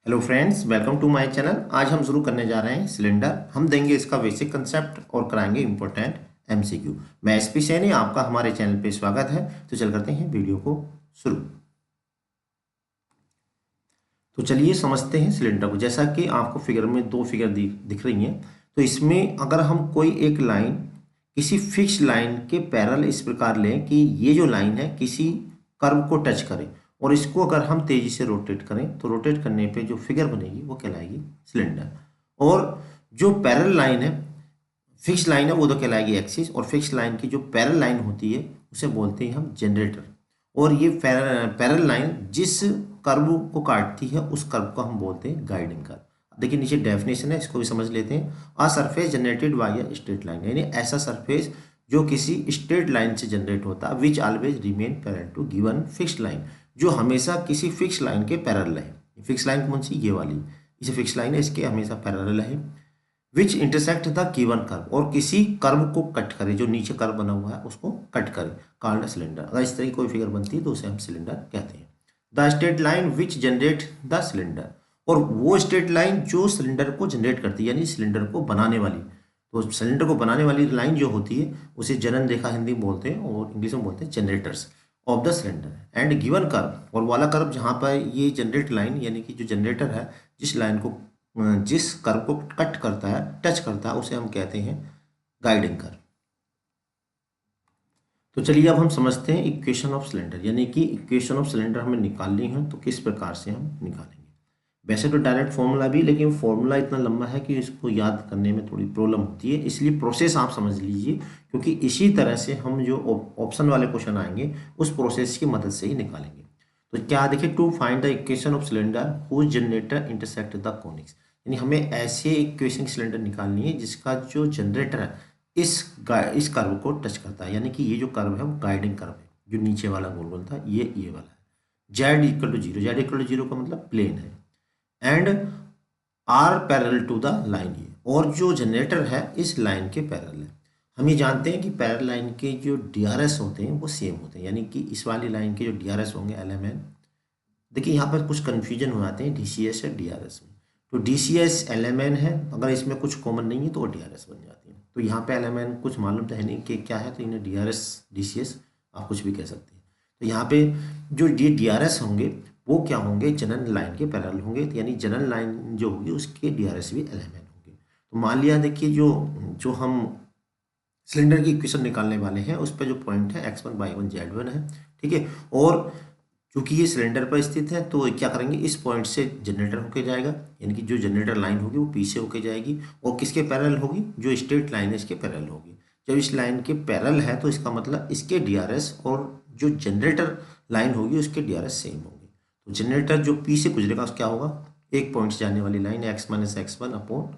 Hello friends, welcome to my channel. आज हम शुरू करने जा रहे हैं सिलेंडर। हम देंगे इसका बेसिक कंसेप्ट और कराएंगे इंपॉर्टेंट एमसीक्यू। मैं एसपी सैनी, आपका हमारे चैनल पे स्वागत है। तो चल करते हैं वीडियो को शुरू। तो चलिए समझते हैं सिलेंडर को। जैसा कि आपको फिगर में दो फिगर दिख रही हैं, तो इसमें अगर हम कोई एक लाइन किसी फिक्स लाइन के पैरेलल इस प्रकार लें कि ये जो लाइन है किसी कर्व को टच करे और इसको अगर हम तेजी से रोटेट करें तो रोटेट करने पे जो फिगर बनेगी वो कहलाएगी सिलेंडर। और जो पैरेलल लाइन है, फिक्स लाइन है, वो तो कहलाएगी एक्सिस। और फिक्स लाइन की जो पैरेलल लाइन होती है उसे बोलते हैं हम जनरेटर। और ये पैरेलल लाइन जिस कर्व को काटती है उस कर्व को हम बोलते हैं गाइडिंग कर्व। देखिए नीचे डेफिनेशन है, इसको भी समझ लेते हैं। A surface generated by a straight line, यानी ऐसा सरफेस जो किसी स्ट्रेट लाइन से जनरेट होता है, which always remain parallel to given fixed line, जो हमेशा किसी फिक्स लाइन के पैरेलल है। फिक्स लाइन कौन सी? ये वाली, इसे फिक्स लाइन है, इसके हमेशा पैरेलल है। विच इंटरसेक्ट द गिवन कर्व, और किसी कर्व को कट करे, जो नीचे कर्व बना हुआ है उसको कट करे, कॉल्ड सिलेंडर। अगर इस तरह की कोई फिगर बनती है तो उसे हम सिलेंडर कहते हैं। The straight line which generate the cylinder, और वो स्ट्रेट लाइन जो सिलेंडर को जनरेट करती है, यानी सिलेंडर को बनाने वाली। तो सिलेंडर को बनाने वाली लाइन जो होती है उसे जनन रेखा हिंदी में बोलते हैं और इंग्लिश में बोलते हैं generators of the cylinder. And given curve, और वाला कर्व जहाँ पर ये जनरेट लाइन यानी कि जो जनरेटर है जिस लाइन को जिस कर्व को कट करता है, टच करता है, उसे हम कहते हैं गाइडिंग कर्व। तो चलिए अब हम समझते हैं इक्वेशन ऑफ सिलेंडर, यानी कि इक्वेशन ऑफ सिलेंडर हमें निकालनी है तो किस प्रकार से हम निकालेंगे। वैसे तो डायरेक्ट फॉर्मूला भी, लेकिन फॉर्मूला इतना लंबा है कि इसको याद करने में थोड़ी प्रॉब्लम होती है, इसलिए प्रोसेस आप समझ लीजिए, क्योंकि इसी तरह से हम जो ऑप्शन वाले क्वेश्चन आएंगे उस प्रोसेस की मदद से ही निकालेंगे। तो क्या देखिए, to find the equation of cylinder whose generator intersect the conics, यानी हमें ऐसे इक्वेशन सिलेंडर निकालनी है जिसका जो जनरेटर है इस कर्व को टच करता है, यानी कि ये जो कर्व है वो गाइडिंग कर्व है, जो नीचे वाला गोल गोल था ये वाला है। Z equal to zero, Z equal to zero का मतलब प्लेन है। And are parallel to the line, ये और जो जनरेटर है इस लाइन के पैरेलल है। हम ये जानते हैं कि पैरेलल लाइन के जो डीआरएस होते हैं वो सेम होते हैं, यानी कि इस वाली लाइन के जो डीआरएस होंगे एलएमएन। देखिए यहाँ पर कुछ कन्फ्यूजन हो जाते हैं डीसीएस या डीआरएस में। तो डीसीएस एलएमएन है, अगर इसमें कुछ कॉमन नहीं है तो वो डीआरएस बन जाती है। तो यहाँ पे एलएमएन कुछ मालूम तो है नहीं कि क्या है, तो इन्हें डीआरएस डीसीएस आप कुछ भी कह सकते हैं। तो यहाँ पे जो डीआरएस होंगे वो क्या होंगे, जनरल लाइन के पैरेलल होंगे, यानी जनरल लाइन जो होगी उसके डीआरएस भी एलएमएन होंगे। तो मान लिया, देखिए जो जो हम सिलेंडर की इक्वेशन निकालने वाले हैं उस पर जो पॉइंट है x1 y1 z1 है, ठीक है। और चूंकि ये सिलेंडर पर स्थित है तो क्या करेंगे, इस पॉइंट से जनरेटर होके जाएगा, यानी कि जो जनरेटर लाइन होगी वो पी से होके जाएगी और किसके पैरेलल होगी, जो स्ट्रेट लाइन है इसके पैरेलल होगी। जब इस लाइन के पैरेलल है तो इसका मतलब इसके डीआरएस और जो जनरेटर लाइन होगी उसके डीआरएस सेम होंगे। तो जनरेटर जो पी से गुजरेगा क्या होगा, एक पॉइंट से जाने वाली line X minus X one upon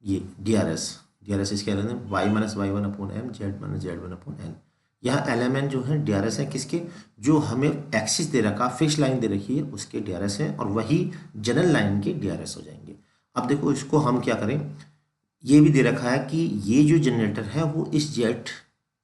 ये डीआरएस, डीआरएस इसके Y minus Y one upon M, Z minus Z one upon N. यह एलएमएन जो है डीआरएस है किसके, जो हमें एक्सिस दे रखा, फिक्स लाइन दे रखी है उसके डीआरएस है, और वही जनरल लाइन के डीआरएस हो जाएंगे। अब देखो इसको हम क्या करें, ये भी दे रखा है कि ये जो जनरेटर है वो इस जेड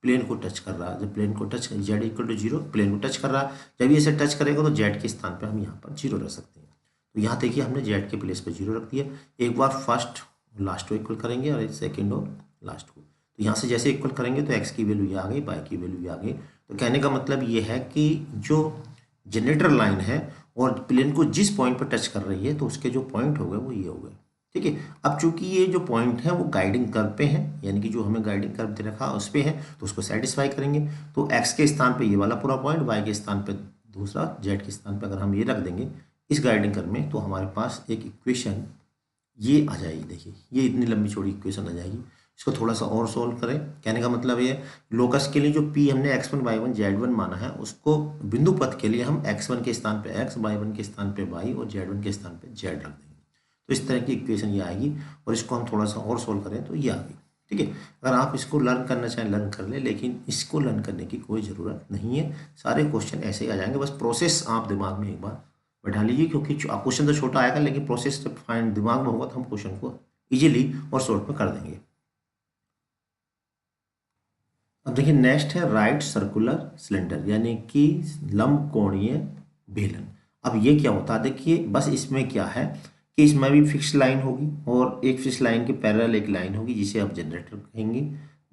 प्लेन को टच कर रहा है। जब प्लेन को touch, Z equal to zero, plane को टच कर रहा है, जब ये इसे टच करेगा तो जेड के स्थान पर हम यहाँ पर जीरो रख सकते हैं। तो यहाँ देखिए हमने जेड के प्लेस पर जीरो रख दिया। एक बार फर्स्ट लास्ट को इक्वल करेंगे और सेकेंड और लास्ट को, तो यहाँ से जैसे इक्वल करेंगे तो एक्स की वैल्यू ये आ गई, वाई की वैल्यू ये आ गई। तो कहने का मतलब ये है कि जो जनरेटर लाइन है और प्लेन को जिस पॉइंट पर टच कर रही है तो उसके जो पॉइंट हो गए वो ये हो गए, ठीक है। अब चूंकि ये जो पॉइंट है वो गाइडिंग कर्व पे है, यानी कि जो हमें गाइडिंग कर्व दे रखा उस पे है, तो उसको सेटिस्फाई करेंगे। तो एक्स के स्थान पे ये वाला पूरा पॉइंट, वाई के स्थान पे दूसरा, जेड के स्थान पे अगर हम ये रख देंगे इस गाइडिंग कर्व में, तो हमारे पास एक इक्वेशन ये आ जाएगी। देखिए ये इतनी लंबी चौड़ी इक्वेशन आ जाएगी। इसको थोड़ा सा और सोल्व करें, कहने का मतलब ये लोकस के लिए जो पी हमने x1 y1 z1 माना है उसको बिंदु पथ के लिए हम x1 के स्थान पे x, y1 के स्थान पे y और z1 के स्थान पे z रख देंगे। तो इस तरह की इक्वेशन ये आएगी, और इसको हम थोड़ा सा और सोल्व करें तो ये आ गई, ठीक है। अगर आप इसको लर्न करना चाहें लर्न कर ले, लेकिन इसको लर्न करने की कोई ज़रूरत नहीं है, सारे क्वेश्चन ऐसे ही आ जाएंगे। बस प्रोसेस आप दिमाग में एक बार बैठा लीजिए, क्योंकि क्वेश्चन तो छोटा आएगा लेकिन प्रोसेस जब फाइंड दिमाग में होगा तो हम क्वेश्चन को इजीली और शॉर्ट में कर देंगे। अब देखिए नेक्स्ट है राइट सर्कुलर सिलेंडर, यानी कि लंबकोणीय बेलन। अब ये क्या होता है, देखिए बस इसमें क्या है कि इसमें भी फिक्स लाइन होगी और एक फिक्स लाइन के पैरेलल एक लाइन होगी जिसे आप जनरेटर कहेंगे।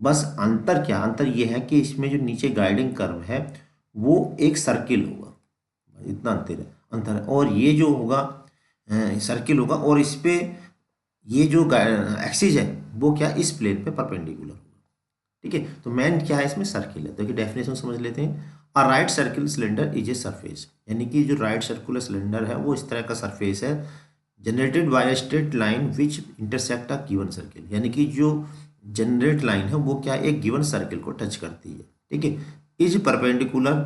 बस अंतर क्या, अंतर ये है कि इसमें जो नीचे गाइडिंग कर्व है वो एक सर्किल होगा, इतना अंतर है। और ये जो होगा सर्किल होगा, और इस पे ये जो एक्सिस है वो क्या, इस प्लेन पे परपेंडिकुलर होगा। ठीक है, तो मेन क्या है इसमें, सर्किल है। देखिए डेफिनेशन समझ लेते हैं। A right circle cylinder is a surface, यानी कि जो राइट सर्कुलर सिलेंडर है वो इस तरह का सरफेस है generated by straight line which intersect a given circle, यानी कि जो जनरेट लाइन है वो क्या, एक गिवन सर्किल को टच करती है। ठीक है, is perpendicular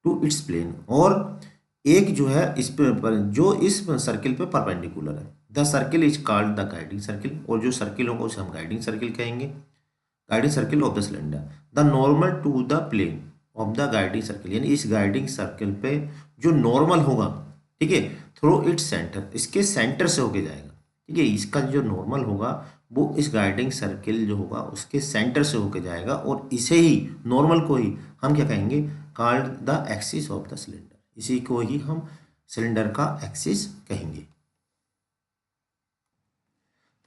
to its plane, और एक जो है इस पे जो इस सर्किल पे परपेंडिकुलर है। The circle is called the guiding circle, और जो सर्किल होगा उसे हम गाइडिंग सर्किल कहेंगे, guiding circle of the cylinder. The normal to the plane of the guiding circle, यानी इस गाइडिंग सर्किल पे जो नॉर्मल होगा, ठीक है, थ्रू इट्स सेंटर, इसके सेंटर से होके जाएगा। ठीक है, इसका जो नॉर्मल होगा वो इस गाइडिंग सर्किल जो होगा उसके सेंटर से होके जाएगा, और इसे ही नॉर्मल को ही हम क्या कहेंगे, called the axis of the cylinder, इसी को ही हम सिलेंडर का एक्सिस कहेंगे।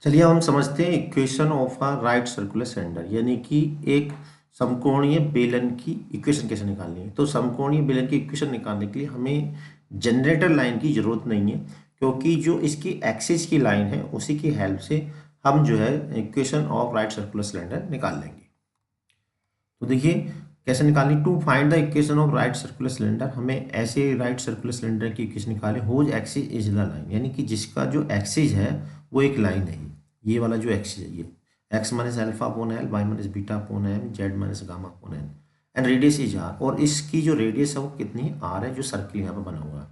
चलिए अब हम समझते हैं equation of a right circular cylinder, यानी कि एक समकोणीय बेलन की इक्वेशन कैसे निकालनी है। तो समकोणीय बेलन की इक्वेशन निकालने के लिए हमें जनरेटर लाइन की जरूरत नहीं है, क्योंकि जो इसकी एक्सिस की लाइन है उसी की हेल्प से हम जो है equation of right circular cylinder निकाल लेंगे। तो देखिए कैसे निकालनी, to find the equation of right circular cylinder, हमें ऐसे राइट सर्कुलर सिलेंडर की इक्वेशन निकाले whose axis is the line, यानी कि जिसका जो एक्सिस है वो एक लाइन है, ये वाला जो एक्सिस है ये X minus alpha upon L, Y minus beta upon M, Z minus gamma upon N, and radius is R, और इसकी जो रेडियस है वो कितनी है, आर है, जो सर्किल यहाँ पे बना हुआ है।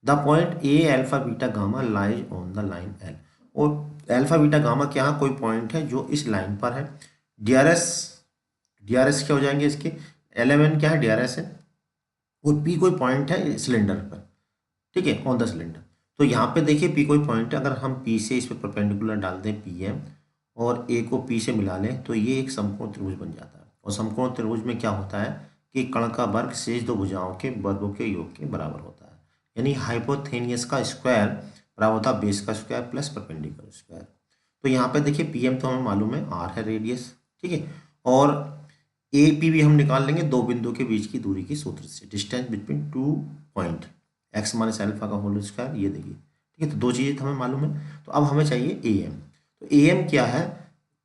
The point A alpha beta gamma lies on the line L, और एल्फा बीटा गामा क्या कोई पॉइंट है जो इस लाइन पर है। डीआरएस क्या हो जाएंगे इसके, एल क्या है, डीआरएस है, और पी कोई पॉइंट है सिलेंडर पर, ठीक है, ऑन द सिलेंडर। तो यहाँ पे देखिए पी कोई पॉइंट है, अगर हम पी से इस पर परपेंडिकुलर डाल दें पी एम, और ए को पी से मिला लें तो ये एक समकोण त्रिभुज बन जाता है। और समकोण त्रिभुज में क्या होता है कि कर्ण का वर्ग शेष दो भुजाओं के वर्गों के योग के बराबर होता है, यानी हाइपोथेनियस का स्क्वायर बराबर होता है बेस का स्क्वायर प्लस परपेंडिकुलर स्क्वायर। तो यहाँ पे देखिए पी एम तो हमें मालूम है, आर है रेडियस, ठीक है, और ए पी भी हम निकाल लेंगे दो बिंदु के बीच की दूरी की सूत्र से, distance between two point, x minus alpha का होल स्क्वायर, ये देखिए, ठीक है। तो दो चीज़ें तो हमें मालूम है, तो अब हमें चाहिए ए एम। तो ए एम क्या है,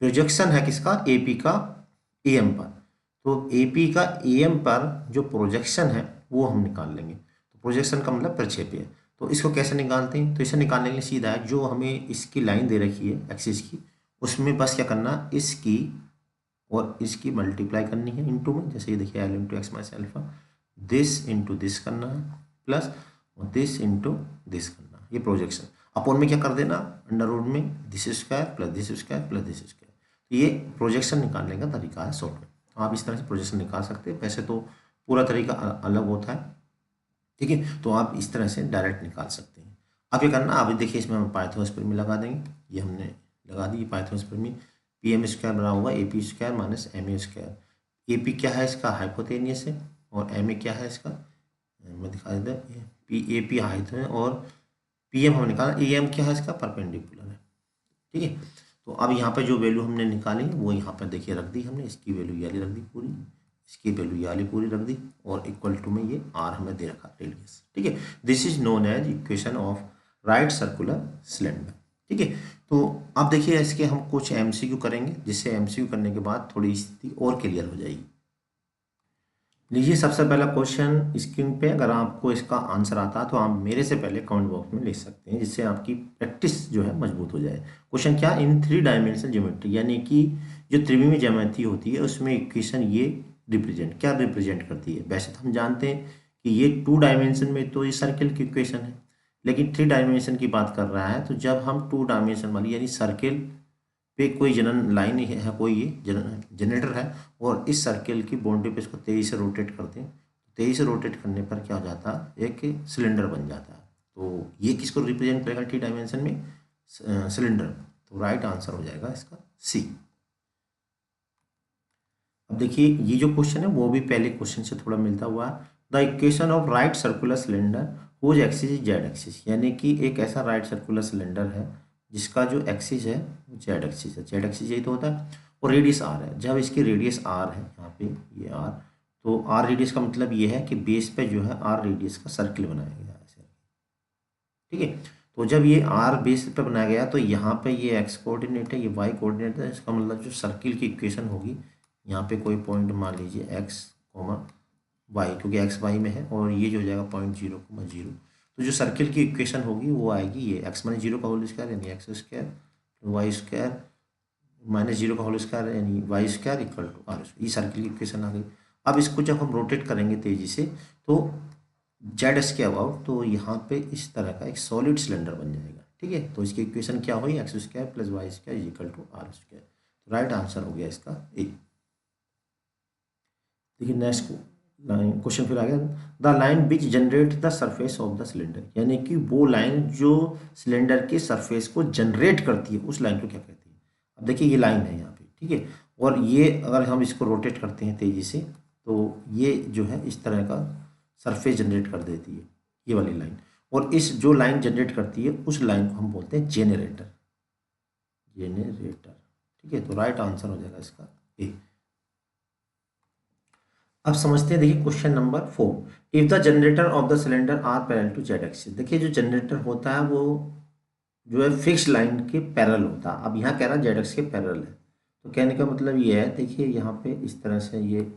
प्रोजेक्शन है किसका, ए पी का ए एम पर। तो ए पी का ए एम पर जो प्रोजेक्शन है वो हम निकाल लेंगे। तो प्रोजेक्शन का मतलब प्रक्षेपीय। तो इसको कैसे निकालते हैं, तो इसे निकालने के लिए सीधा है, जो हमें इसकी लाइन दे रखी है एक्सिस की, उसमें बस क्या करना, इसकी और इसकी मल्टीप्लाई करनी है इनटू में, जैसे ये देखिए L into x minus alpha, this into this करना है, प्लस दिस इंटू दिस करना, ये प्रोजेक्शन। अपॉन में क्या कर देना, अंडर रूट में this square plus this square plus this square. तो ये प्रोजेक्शन निकालने का तरीका है शॉर्ट में। तो आप इस तरह से प्रोजेक्शन निकाल सकते हैं, वैसे तो पूरा तरीका अलग होता है, ठीक है, तो आप इस तरह से डायरेक्ट निकाल सकते हैं। अब ये करना, अभी देखिए इसमें हम पाइथागोरस प्रमेय लगा देंगे, ये हमने लगा दी पाइथागोरस प्रमेय, पी एम स्क्वायर बना होगा A P square minus M A square. A P क्या है इसका, हाइपोटेनियस है, और एम ए क्या है इसका, मैं दिखा देता हूँ, पी ए पी हाइट है, और पी एम हम निकाला, ए एम क्या है इसका, परपेंडिकुलर है, ठीक है। तो अब यहाँ पे जो वैल्यू हमने निकाली वो यहाँ पर देखिए रख दी हमने, इसकी वैल्यू ये वाली रख दी पूरी, इसकी वैल्यू ये वाली पूरी रख दी, और इक्वल टू में ये आर हमें दे रखा रेडियस, ठीक है। This is known as equation of right circular cylinder, ठीक है। तो अब देखिए इसके हम कुछ एमसीक्यू करेंगे, जिससे एमसीक्यू करने के बाद थोड़ी स्थिति और क्लियर हो जाएगी। लीजिए सबसे पहला क्वेश्चन स्क्रीन पे, अगर आपको इसका आंसर आता है तो आप मेरे से पहले कमेंट बॉक्स में लिख सकते हैं, जिससे आपकी प्रैक्टिस जो है मजबूत हो जाए। क्वेश्चन क्या, इन 3 डायमेंशनल ज्योमेट्री, यानी कि जो त्रिविमीय ज्यामिति होती है उसमें इक्वेशन ये रिप्रेजेंट क्या रिप्रेजेंट करती है। वैसे तो हम जानते हैं कि ये 2 डायमेंशन में तो ये सर्किल की इक्वेशन है, लेकिन 3 डायमेंशन की बात कर रहा है, तो जब हम 2 डायमेंशन वाली यानी सर्किल पे कोई जनन लाइन है, कोई ये जनरेटर है, और इस सर्किल की बाउंड्री पे इसको तेजी से रोटेट करते हैं, तेजी से रोटेट करने पर क्या हो जाता है, एक सिलेंडर बन जाता है। तो ये किसको रिप्रेजेंट करेगा 3 डायमेंशन में, सिलेंडर। तो राइट आंसर हो जाएगा इसका सी। अब देखिए ये जो क्वेश्चन है वो भी पहले क्वेश्चन से थोड़ा मिलता हुआ है। The equation of right circular cylinder whose axis is Z axis, यानी कि एक ऐसा राइट सर्कुलर सिलेंडर है जिसका जो एक्सिस है वो जेड एक्सिस है। जेड एक्सिस यही तो होता है, और रेडियस आर है। जब इसकी रेडियस आर है यहाँ पे, ये आर, तो आर रेडियस का मतलब ये है कि बेस पे जो है आर रेडियस का सर्किल बनाया गया है ऐसे, ठीक है। तो जब ये आर बेस पे बनाया गया तो यहाँ पे ये एक्स कोऑर्डिनेट है, ये वाई कोऑर्डिनेट है। इसका मतलब जो सर्किल की इक्वेशन होगी, यहाँ पे कोई पॉइंट मान लीजिए एक्स कोमा वाई, क्योंकि एक्स वाई में है, और ये जो हो जाएगा पॉइंट 0,0। तो जो सर्किल की इक्वेशन होगी वो आएगी ये एक्स माइनस 0 का होल स्क्वायर यानी x square, y square minus 0 का होल स्क्वायर यानी y square equal to r square. ये सर्किल की इक्वेशन आ गई। अब इसको जब हम रोटेट करेंगे तेजी से तो जेड एस के अबाउट, तो यहाँ पे इस तरह का एक सॉलिड सिलेंडर बन जाएगा, ठीक है। तो इसकी इक्वेशन क्या हुई, x square plus y square equal to r square. तो राइट आंसर हो गया इसका ए। देखिए नेक्स्ट लाइन क्वेश्चन फिर आ गया, the line which generate the surface of the cylinder, यानी कि वो लाइन जो सिलेंडर के सरफेस को जनरेट करती है उस लाइन को क्या कहते हैं। अब देखिए ये लाइन है यहाँ पे, ठीक है, और ये अगर हम इसको रोटेट करते हैं तेजी से तो ये जो है इस तरह का सरफेस जनरेट कर देती है ये वाली लाइन, और इस जो लाइन जनरेट करती है उस लाइन को हम बोलते हैं जेनरेटर, जेनरेटर, ठीक है। तो राइट आंसर हो जाएगा इसका ए। अब समझते हैं, देखिए question number 4, if the generator of the cylinder are parallel to z axis. देखिए जो जनरेटर होता है वो जो है फिक्स लाइन के पैरेलल होता है। अब यहाँ कह रहा है जेड एक्स के पैरेलल है, तो कहने का मतलब ये है, देखिए यहाँ पे इस तरह से ये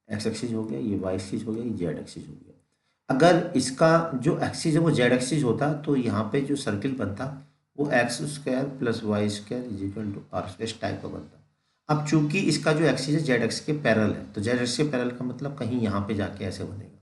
एक्स एक्सिस हो गया, ये वाई एक्सिस हो गया, ये जेड एक्सिस हो गया। अगर इसका जो एक्सिस है वो जेड एक्सिस होता तो यहाँ पे जो सर्किल बनता वो x square plus y square is equal to r square type का बनता। अब चूंकि इसका जो एक्सिस है जेड एक्स के पैरेलल है, तो जेड एक्स के पैरेलल का मतलब कहीं यहाँ पे जाके ऐसे बनेगा,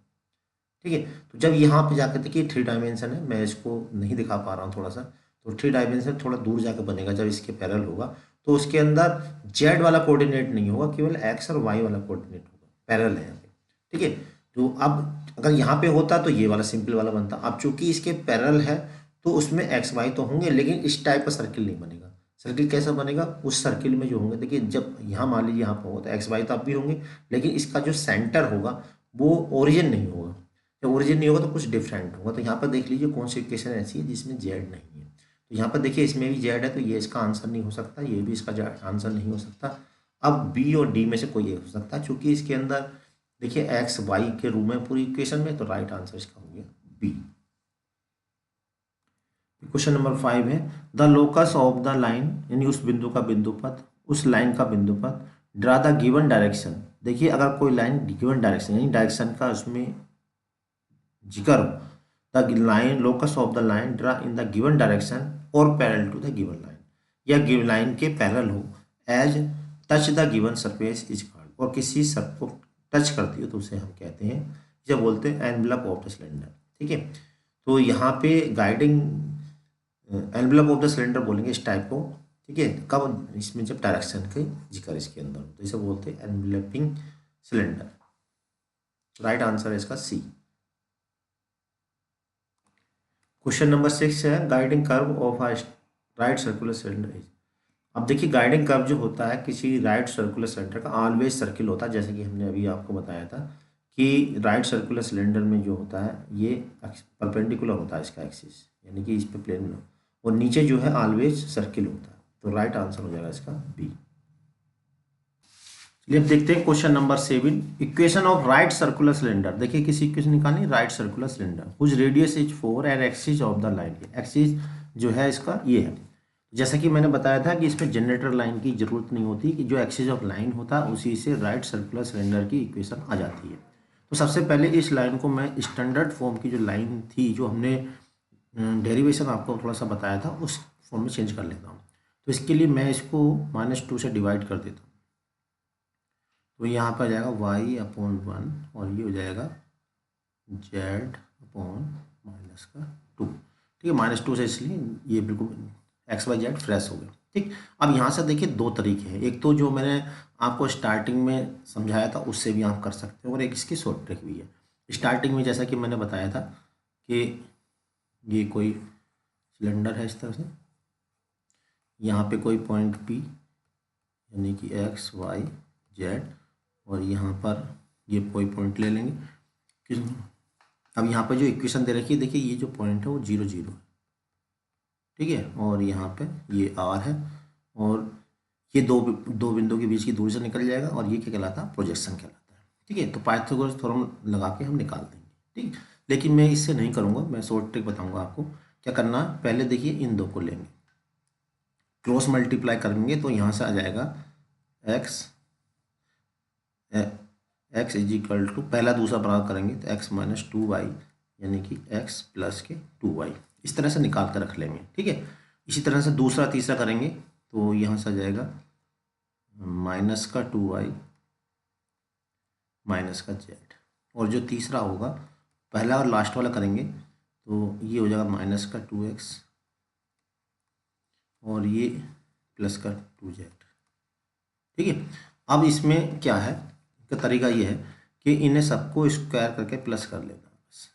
ठीक है। तो जब यहाँ पे जाकर, देखिए 3 डायमेंशन है, मैं इसको नहीं दिखा पा रहा हूँ थोड़ा सा, तो 3 डायमेंशन थोड़ा दूर जाकर बनेगा जब इसके पैरेलल होगा। तो उसके अंदर जेड वाला कोऑर्डिनेट नहीं होगा, केवल एक्स और वाई वाला कोऑर्डिनेट होगा, पैरेलल है यहाँ पे, ठीक है। तो अब अगर यहाँ पे होता तो ये वाला सिंपल वाला बनता। अब चूंकि इसके पैरेलल है तो उसमें एक्स वाई तो होंगे, लेकिन इस टाइप का सर्किल नहीं बनेगा। सर्किल कैसा बनेगा, उस सर्किल में जो होंगे, देखिए जब यहाँ मान लीजिए यहाँ पर होगा तो एक्स वाई तो अब भी होंगे, लेकिन इसका जो सेंटर होगा वो ओरिजिन नहीं होगा। जब ओरिजिन नहीं होगा तो कुछ डिफरेंट होगा। तो यहाँ पर देख लीजिए कौन सी इक्वेशन ऐसी है जिसमें जेड नहीं है। तो यहाँ पर देखिए इसमें भी जेड है, तो ये इसका आंसर नहीं हो सकता, ये भी इसका आंसर नहीं हो सकता। अब बी और डी में से कोई एक हो सकता है, चूंकि इसके अंदर देखिए एक्स वाई के रूप में पूरी इक्वेशन में, तो राइट आंसर इसका हो गया बी। क्वेश्चन नंबर 5 है, the locus of the line, यानी उस बिंदु का बिंदुपथ, उस लाइन का बिंदुपथ, ड्रा द गिवन डायरेक्शन। देखिए अगर कोई लाइन गिवन डायरेक्शन यानी डायरेक्शन का उसमें जिक्र हो, the line locus of the line draw in the given direction और parallel to the given line, या गिवन लाइन के पैरेलल हो as touch the given surface is called, और किसी सर को टच करती हो तो उसे हम कहते हैं, जब बोलते हैं एनवलप ऑफ द सिलेंडर, ठीक है। तो यहाँ पे guiding envelope of the cylinder बोलेंगे इस टाइप को, ठीक है। कब, इसमें जब डायरेक्शन के जिक्र इसके अंदर हो, तो इसे बोलते हैं एनवलपिंग सिलेंडर। राइट आंसर है इसका सी। क्वेश्चन नंबर 6 है, guiding curve of a right circular cylinder is. अब देखिए गाइडिंग कर्व जो होता है किसी राइट सर्कुलर सिलेंडर का ऑलवेज सर्किल होता है, जैसे कि हमने अभी आपको बताया था कि राइट सर्कुलर सिलेंडर में जो होता है ये परपेंडिकुलर होता है इसका एक्सिस, यानी कि इस पे प्लेन में, और नीचे जो है ऑलवेज सर्किल होता है। तो राइट आंसर हो जाएगा इसका बी। चलिए अब देखते हैं question number 7, equation of right circular cylinder. देखिए किसी इक्वेशन निकालनी, right circular cylinder whose radius is 4 and axis of the line, axis जो है इसका ये है। जैसा कि मैंने बताया था कि इसमें जनरेटर लाइन की जरूरत नहीं होती, कि जो एक्सिस ऑफ लाइन होता है उसी से राइट सर्कुलर सिलेंडर की इक्वेशन आ जाती है। तो सबसे पहले इस लाइन को मैं स्टैंडर्ड फॉर्म की जो लाइन थी, जो हमने डेरिवेशन आपको थोड़ा सा बताया था, उस फॉर्म में चेंज कर लेता हूँ। तो इसके लिए मैं इसको -2 से डिवाइड कर देता हूँ, तो यहाँ पर जाएगा y/1 और ये हो जाएगा z/-2, ठीक है। -2 से इसलिए ये बिल्कुल XYZ फ्रेश हो गया, ठीक। अब यहाँ से देखिए दो तरीके हैं, एक तो जो मैंने आपको स्टार्टिंग में समझाया था उससे भी आप कर सकते हो, और एक इसकी शॉर्ट ट्रिक भी है। स्टार्टिंग में जैसा कि मैंने बताया था कि ये कोई सिलेंडर है इस तरह से, यहाँ पे कोई पॉइंट P यानी कि XYZ, और यहाँ पर ये कोई पॉइंट ले लेंगे कि अब यहाँ पे जो इक्वेशन दे रखी है, देखिए ये जो पॉइंट है वो 0 0 है, ठीक है, और यहाँ पे ये R है, और ये दो बिंदु के बीच की दूरी से निकल जाएगा, और ये क्या कहलाता है, प्रोजेक्शन कहलाता है, ठीक है। तो पाइथागोरस थ्योरम लगा के हम निकाल देंगे, ठीक। लेकिन मैं इससे नहीं करूँगा, मैं शॉर्ट ट्रिक बताऊँगा आपको क्या करना है। पहले देखिए इन दो को लेंगे, क्रॉस मल्टीप्लाई करेंगे तो यहाँ से आ जाएगा x x is equal to, पहला दूसरा बराबर करेंगे तो x माइनस 2y, यानी कि x प्लस के 2y, इस तरह से निकाल कर रख लेंगे, ठीक है। इसी तरह से दूसरा तीसरा करेंगे तो यहाँ से आ जाएगा माइनस का 2y माइनस का z, और जो तीसरा होगा पहला और लास्ट वाला करेंगे तो ये हो जाएगा माइनस का 2x और ये प्लस का 2z, ठीक है। अब इसमें क्या है का तरीका ये है कि इन्हें सबको स्क्वायर करके प्लस कर लेना बस।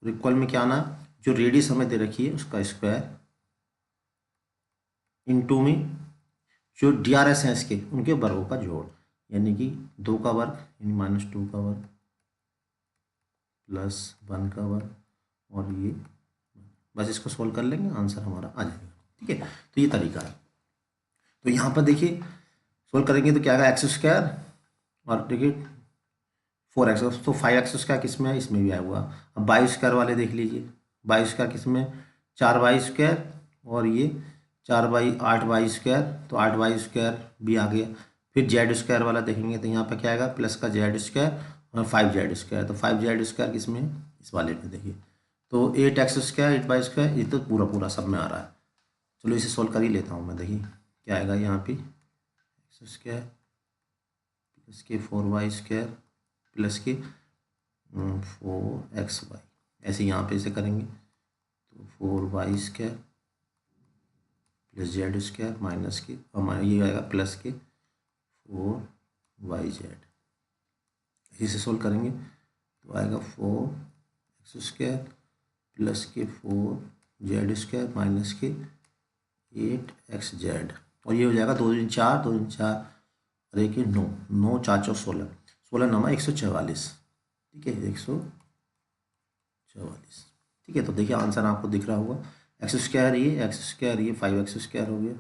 इक्वल में क्या आना, जो रेडियस हमें दे रखी है उसका स्क्वायर, इनटू में जो DRS हैं इसके उनके वर्गों का जोड़, यानी कि 2 का वर्ग यानी माइनस 2 का वर्ग प्लस 1 का वर्ग, और ये बस इसको सोल्व कर लेंगे, आंसर हमारा आ जाएगा, ठीक है। तो ये तरीका है। तो यहाँ पर देखिए सोल्व करेंगे तो क्या आएगा, एक्स स्क्वायर, और देखिए 4x, तो 5x स्क्वायर किस में है, इसमें भी आया हुआ। अब वाई स्क्वायर वाले देख लीजिए, वाई स्क्वायर किस में, 4y स्क्वायर, और ये 4y 8y स्क्वायर, तो 8y स्क्वायर भी आ गया। फिर जेड स्क्वायर वाला देखेंगे तो यहाँ पे क्या आएगा, प्लस का जेड स्क्वायर और 5z स्क्वायर, तो 5z स्क्वायर किस में है, इस वाले में देखिए। तो 8x स्क्वायर 8y स्क्वायर, ये तो पूरा पूरा सब में आ रहा है। चलो इसे सोल्व कर ही लेता हूँ मैं, देखिए क्या आएगा यहाँ पे, एक्स स्क्वायर प्लस के 4y स्क्वायर प्लस के 4xy, ऐसे यहाँ पे इसे करेंगे तो 4y square plus Z square minus के, और ये आएगा प्लस के 4yz, इसे सोल्व करेंगे तो आएगा 4x स्क्वायर प्लस के 4z स्क्वायर माइनस के 8xz, और ये हो जाएगा 2 दूनी 4 2 दूनी 4 और एक 9 9 4 4 16 16 नमा 144, ठीक है 144, ठीक है। तो देखिए आंसर आपको दिख रहा होगा, एक्स स्क्वायर ये 5x स्क्वायर हो गया,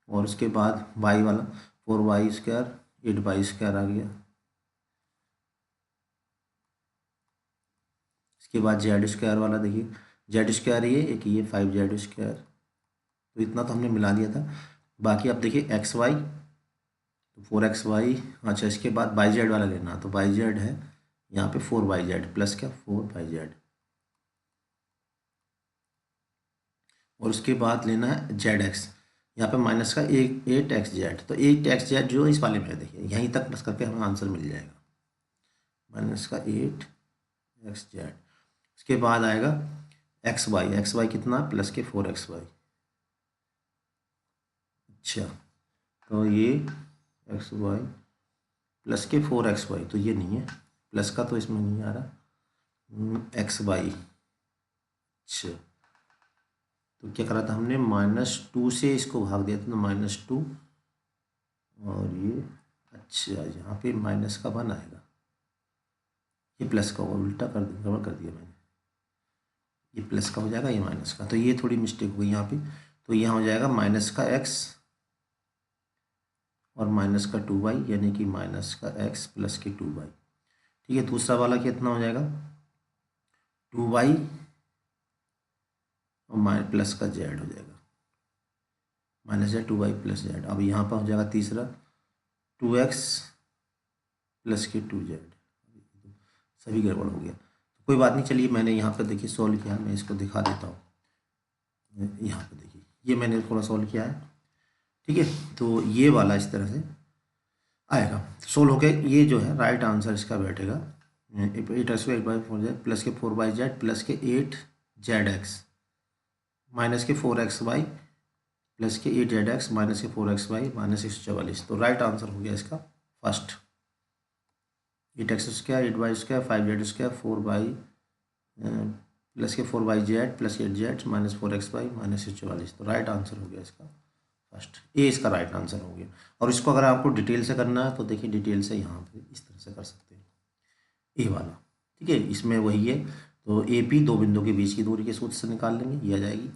और उसके बाद वाई वाला 4y स्क्वायर 8y स्क्वायर आ गया, इसके बाद जेड स्क्वायर वाला देखिए, जेड स्क्वायर ये 5z स्क्वायर, तो इतना तो हमने मिला दिया था। बाकी अब देखिए एक्स वाई, तो 4xy, अच्छा इसके बाद yz वाला लेना, तो yz है यहाँ पे 4yz प्लस क्या 4yz, और उसके बाद लेना है zx, यहाँ पे माइनस का 8xz, तो 8xz जो इस वाले में है देखिए, यहीं तक प्लस करके हमें आंसर मिल जाएगा, माइनस का 8xz। उसके बाद आएगा xy कितना प्लस के 4xy, अच्छा तो ये xy प्लस के 4xy, तो ये नहीं है प्लस का, तो इसमें नहीं आ रहा xy, अच्छा तो क्या करा था हमने, -2 से इसको भाग दिया था, तो -2, और ये अच्छा यहाँ पे माइनस का 1 आएगा, ये प्लस का होगा, उल्टा कर दिया, गड़बड़ कर दिया मैंने, ये प्लस का हो जाएगा ये माइनस का, तो ये थोड़ी मिस्टेक हो गई यहाँ पे, तो यहाँ हो जाएगा माइनस का x और माइनस का 2y, यानी कि माइनस का x प्लस के 2y, ठीक है। दूसरा वाला कितना हो जाएगा, 2y और प्लस का z हो जाएगा, minus z 2y plus z। अब यहाँ पर हो जाएगा तीसरा 2x प्लस के 2z, सभी गड़बड़ हो गया, तो कोई बात नहीं, चलिए मैंने यहाँ पर देखिए सॉल्व किया, मैं इसको दिखा देता हूँ, यहाँ पे देखिए ये मैंने थोड़ा सॉल्व किया है, ठीक है। तो ये वाला इस तरह से आएगा, सोल्व हो गया, ये जो है राइट आंसर इसका बैठेगा 8x/4z प्लस के 4yz प्लस के 8zx माइनस के 4xy प्लस के 8zx माइनस के 4xy माइनस 144, तो राइट आंसर हो गया इसका first, 8x square 8y square 5z square 4y plus के 4yz plus 8z minus 4xy minus 144, तो राइट आंसर हो गया इसका फर्स्ट, ये इसका राइट आंसर हो गया। और इसको अगर आपको डिटेल से करना है तो देखिए डिटेल से यहाँ पे इस तरह से कर सकते हैं, ए वाला, ठीक है। इसमें वही है, तो ए पी दो बिंदु के बीच की दूरी के सूत्र से निकाल लेंगे, ये आ जाएगी।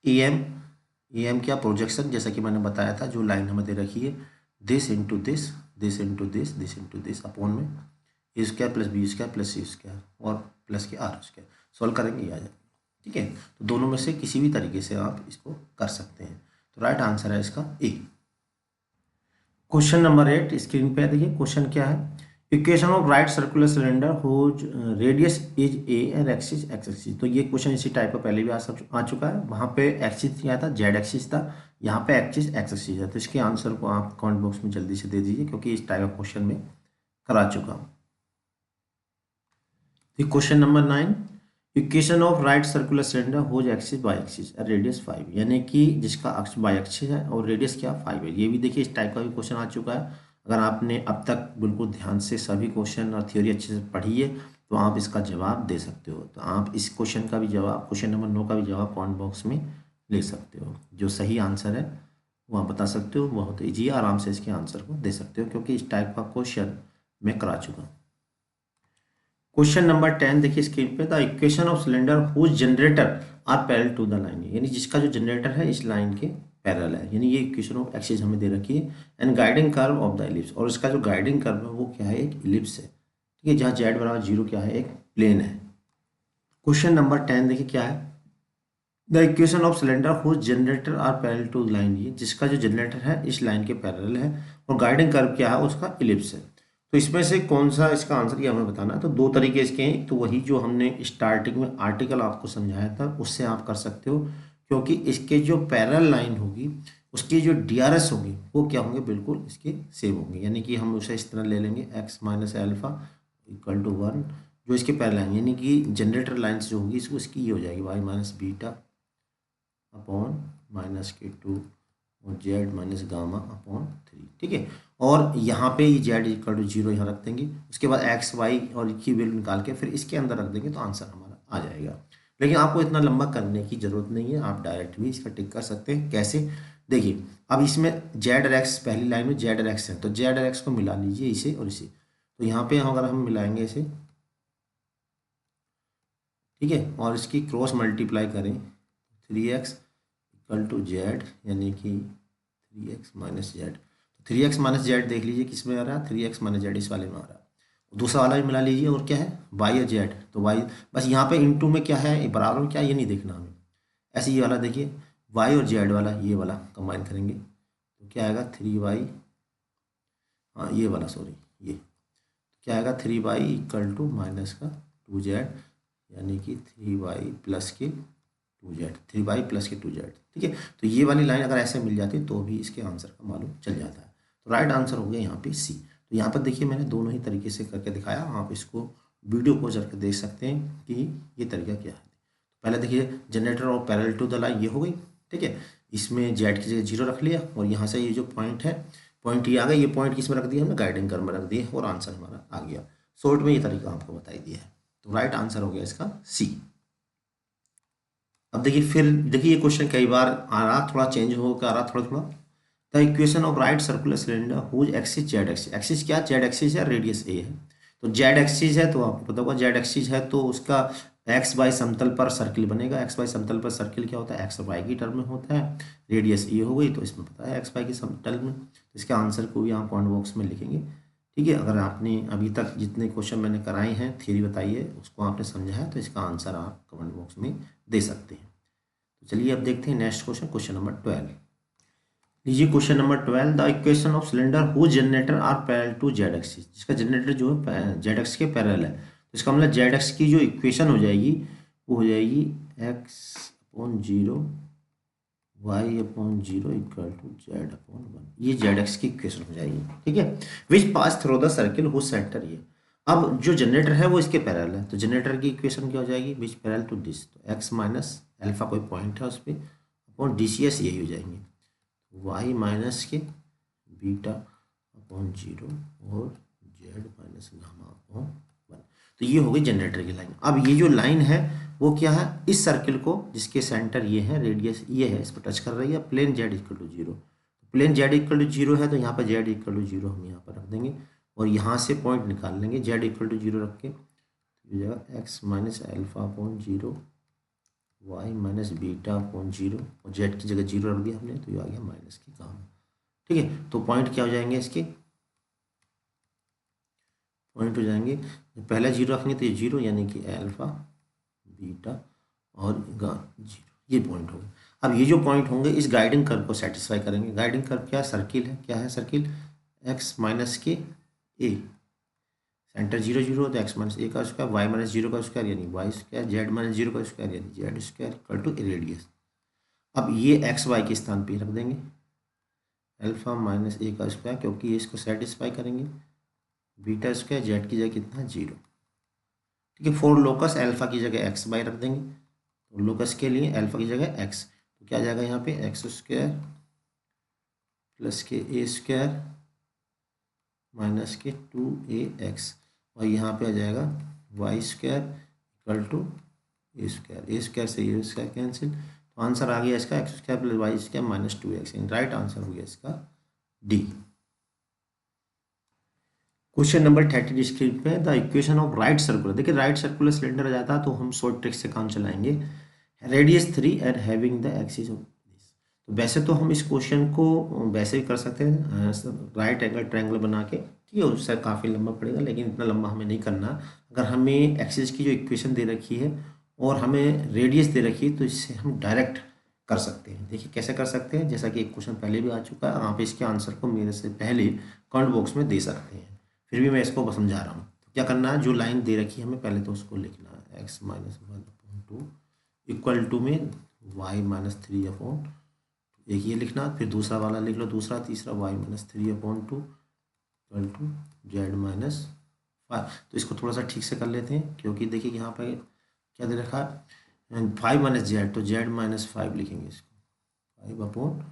ए एम क्या प्रोजेक्शन, जैसा कि मैंने बताया था, जो लाइन हमें दे रखी है, this into this, this into this, this into this upon में A square plus B square plus C square और प्लस के आर स्क्वायर, सॉल्व करेंगे ये आ जाएगा, ठीक है। तो दोनों में से किसी भी तरीके से आप इसको कर सकते हैं। तो राइट आंसर है इसका ए। क्वेश्चन नंबर 8 स्क्रीन पे देखिए, क्वेश्चन क्या है, equation of right circular cylinder whose radius is a and axis x axis. तो ये क्वेश्चन इसी टाइप का पहले भी आ चुका है। वहाँ पे एक्सिस क्या था, जेड एक्सिस था, यहाँ पे एक्सिस एक्स एक्सिस है। तो इसके आंसर को आप कमेंट बॉक्स में जल्दी से दे दीजिए, क्योंकि इस टाइप का क्वेश्चन में करा चुका हूँ। Question number 9, equation of right circular cylinder whose axis by axis radius 5, यानी कि जिसका अक्ष बाय एक्सिस है और रेडियस क्या 5 है। ये भी देखिए इस टाइप का भी क्वेश्चन आ चुका है। अगर आपने अब तक बिल्कुल ध्यान से सभी क्वेश्चन और थ्योरी अच्छे से पढ़ी है तो आप इसका जवाब दे सकते हो। तो आप इस क्वेश्चन का भी जवाब, क्वेश्चन नंबर 9 का भी जवाब कमेंट बॉक्स में ले सकते हो। जो सही आंसर है वो आप बता सकते हो, बहुत ईजी, आराम से इसके आंसर को दे सकते हो, क्योंकि इस टाइप का क्वेश्चन मैं करा चुका हूँ। क्वेश्चन नंबर 10 देखिए स्क्रीन पे, the equation of cylinder whose generator are parallel to the line, यानी जिसका जो जनरेटर है इस लाइन के पैरेलल है, यानी ये इक्वेशन ऑफ एक्सिस हमें दे रखी है। And guiding curve of the ellipse, और इसका जो गाइडिंग कर्व है वो क्या है, एक इलिप्स है, ठीक है, जहाँ जेड बराबर 0 क्या है, एक प्लेन है। क्वेश्चन नंबर 10 देखिए क्या है, the equation of cylinder whose generator are parallel to line, ये जिसका जो जनरेटर है इस लाइन के पैरेलल है, और गाइडिंग कर्व क्या है, उसका इलिप्स है। तो इसमें से कौन सा इसका आंसर ये हमें बताना है। तो दो तरीके इसके हैं, तो वही जो हमने स्टार्टिंग में आर्टिकल आपको समझाया था उससे आप कर सकते हो, क्योंकि इसके जो पैरेलल लाइन होगी उसकी जो डीआरएस होगी वो क्या होंगे, बिल्कुल इसके सेम होंगे। यानी कि हम उसे इस तरह ले लेंगे, x minus alpha equal to 1, जो इसके पैरेलल लाइन, यानी कि जनरेटर लाइन्स जो होगी इसको इसकी ये हो जाएगी y minus beta upon minus के 2 और जेड माइनस गामा अपॉन 3, ठीक है। और यहाँ पे जेड इक्वल टू 0 यहाँ रख देंगे, उसके बाद एक्स वाई और की वैल्यू निकाल के फिर इसके अंदर रख देंगे, तो आंसर हमारा आ जाएगा। लेकिन आपको इतना लंबा करने की जरूरत नहीं है, आप डायरेक्ट भी इसका टिक कर सकते हैं। कैसे, देखिए अब इसमें जेड और एक्स, पहली लाइन में जेड और एक्स है, तो जेड और एक्स को मिला लीजिए इसे और इसे। तो यहाँ पे अगर हम मिलाएंगे इसे, ठीक है, और इसकी क्रॉस मल्टीप्लाई करें, 3x इक्वल टू जेड, यानी कि 3x माइनस जेड। तो 3x माइनस जेड देख लीजिए किस में आ रहा है, 3x माइनस जेड इस वाले में आ रहा है। दूसरा वाला भी मिला लीजिए, और क्या है, y और z, तो y बस यहाँ पे इनटू में क्या है, बराबर में क्या है, ये नहीं देखना हमें। ऐसे ये वाला देखिए, y और z वाला, ये वाला कंबाइन करेंगे तो क्या आएगा, 3y, हाँ ये वाला सॉरी, ये क्या आएगा, 3y इक्वल टू माइनस का 2z, यानी कि 3y प्लस के 2z, 3y प्लस के 2z, ठीक है। तो ये वाली लाइन अगर ऐसे मिल जाती तो भी इसके आंसर का मालूम चल जाता है। तो राइट आंसर हो गया यहाँ पे सी। तो यहाँ पर देखिए मैंने दोनों ही तरीके से करके दिखाया, आप इसको वीडियो को करके देख सकते हैं कि ये तरीका क्या है। पहले देखिए जनरेटर और पैरेलल टू द लाइन ये हो गई, ठीक है, इसमें जेड की जगह 0 रख लिया, और यहाँ से ये जो पॉइंट है, पॉइंट ये आ गया, ये पॉइंट किस में रख दिया हमने, गाइडिंग कर्व में रख दिया, और आंसर हमारा आ गया। शॉर्ट में ये तरीका आपको बताई दिया है। तो राइट आंसर हो गया इसका सी। अब देखिए फिर देखिए ये क्वेश्चन कई बार आ रहा, थोड़ा चेंज होकर आ रहा, थोड़ा थोड़ा। The equation of right circular cylinder whose axis z axis, axis क्या, जेड एक्सिस है, रेडियस ए है। तो जेड एक्सिस है तो आपको पता होगा, जेड एक्सिस है तो उसका एक्स वाई समतल पर सर्किल बनेगा। एक्स वाई समतल पर सर्किल क्या होता है, एक्स और वाई की टर्म में होता है। रेडियस ए हो गई तो इसमें पता है एक्स वाई की समतल में। तो इसके आंसर को भी आप कमेंट बॉक्स में लिखेंगे, ठीक है। अगर आपने अभी तक जितने क्वेश्चन मैंने कराए हैं, थ्योरी बताई है, उसको आपने समझा है, तो इसका आंसर आप कमेंट बॉक्स में दे सकते हैं। तो चलिए अब देखते हैं नेक्स्ट क्वेश्चन, क्वेश्चन नंबर 12। लीजिए question number 12, the equation of cylinder whose generator are parallel to z axis, जिसका जनरेटर जो है जेड एक्स के पैरेलल है। तो इसका मतलब जेड एक्स की जो इक्वेशन हो जाएगी वो हो जाएगी x upon 0 y upon 0 equal to z upon 1, ये जेड एक्स की इक्वेशन हो जाएगी, ठीक है। Which pass through the circle whose centre, ये अब जो जनरेटर है वो इसके पैरेलल है, तो जनरेटर की इक्वेशन क्या हो जाएगी, विच पैरेलल टू दिस, तो एक्स माइनस एल्फा कोई पॉइंट है उस पर अपॉन डी सी एस, यही हो जाएंगे वाई माइनस के बीटा अपॉन 0 और जेड माइनस गामा अपॉन 1। तो ये हो गई जनरेटर की लाइन। अब ये जो लाइन है वो क्या है, इस सर्किल को जिसके सेंटर ये है, रेडियस ये है, इस पर टच कर रही है, plane z equal to 0। Plane z equal to 0 है तो यहाँ पर जेड इक्वल टू 0 हम यहाँ पर रख देंगे। और यहाँ से पॉइंट निकाल लेंगे जेड इक्वल टू 0 रख के, तो ये हो जाएगा x minus alpha upon 0 y minus beta upon 0 और जेड की जगह 0 रख दिया हमने, तो ये आ गया माइनस की काम। ठीक है, तो पॉइंट क्या हो जाएंगे इसके, पॉइंट हो जाएंगे पहला 0 रखेंगे तो ये 0 यानी कि एल्फा बीटा और 0, ये पॉइंट होंगे। अब ये जो पॉइंट होंगे इस गाइडिंग कर्व को सेटिस्फाई करेंगे। गाइडिंग कर्व क्या सर्किल है, क्या है सर्किल, एक्स माइनस के ए, सेंटर 0 0 तो एक्स माइनस ए का स्क्वायर वाई माइनस 0 का स्क्वायर यानी वाई स्क्वायर जेड माइनस 0 का स्क्वायर यानी z square equal to radius. अब ये एक्स वाई के स्थान पे रख देंगे अल्फा माइनस ए का स्क्वायर, क्योंकि ये इसको सेटिस्फाई करेंगे, बीटा स्क्वायर जेड की जगह कितना 0। ठीक है, फॉर लोकस अल्फा की जगह एक्स वाई रख देंगे, तो लोकस के लिए अल्फा की जगह एक्स, तो क्या आ जाएगा यहाँ पे एक्स स्क्वायर प्लस के ए स्क्वायर माइनस के 2ax, और यहाँ पे आ जाएगा y square equal to a square से ए स्क्वायर कैंसिल, तो आंसर आ गया इसका x square plus y square minus 2x, right answer हो गया इसका डी। क्वेश्चन नंबर 30 स्क्रीन पे, the equation of right circular, देखिए राइट सर्कुलर सिलेंडर आ जाता है तो हम शॉर्ट ट्रिक से काम चलाएंगे, radius 3 and having the axis of this. तो वैसे तो हम इस क्वेश्चन को वैसे ही कर सकते हैं राइट एंगल ट्रायंगल बना के, ठीक है, उससे काफ़ी लंबा पड़ेगा लेकिन इतना लंबा हमें नहीं करना। अगर हमें एक्सिस की जो इक्वेशन दे रखी है और हमें रेडियस दे रखी है तो इससे हम डायरेक्ट कर सकते हैं। देखिए कैसे कर सकते हैं, जैसा कि एक क्वेश्चन पहले भी आ चुका है, आप इसके आंसर को मेरे से पहले कमेंट बॉक्स में दे सकते हैं, फिर भी मैं इसको समझा रहा हूँ। तो क्या करना है, जो लाइन दे रखी है हमें पहले तो उसको लिखना है, एक्स माइनस 1/2 इक्वल टू में वाई माइनस 3/2, एक ये लिखना, फिर दूसरा वाला लिख लो, दूसरा तीसरा y minus 3/2 equal to z minus 5। तो इसको थोड़ा सा ठीक से कर लेते हैं, क्योंकि देखिए यहाँ पर क्या दे रखा है 5 माइनस जेड, तो जेड माइनस 5 लिखेंगे इसको, 5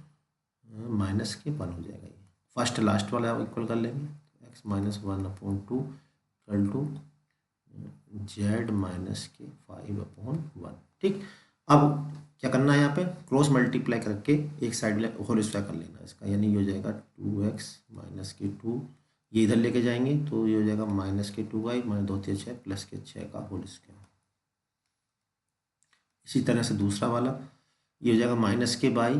माइनस के 1 हो जाएगा, ये फर्स्ट लास्ट वाला इक्वल कर लेंगे, x minus 1/2 equal to z minus के 5/1। ठीक, अब क्या करना है, यहाँ पे क्रॉस मल्टीप्लाई करके एक साइड में होल स्क्वायर कर लेना इसका, यानी ये हो जाएगा 2x माइनस के 2, ये इधर लेके जाएंगे तो ये हो जाएगा माइनस के 2y माइनस 2 3 6 प्लस के 6 का होल स्क्वायर। इसी तरह से दूसरा वाला ये हो जाएगा माइनस के बाई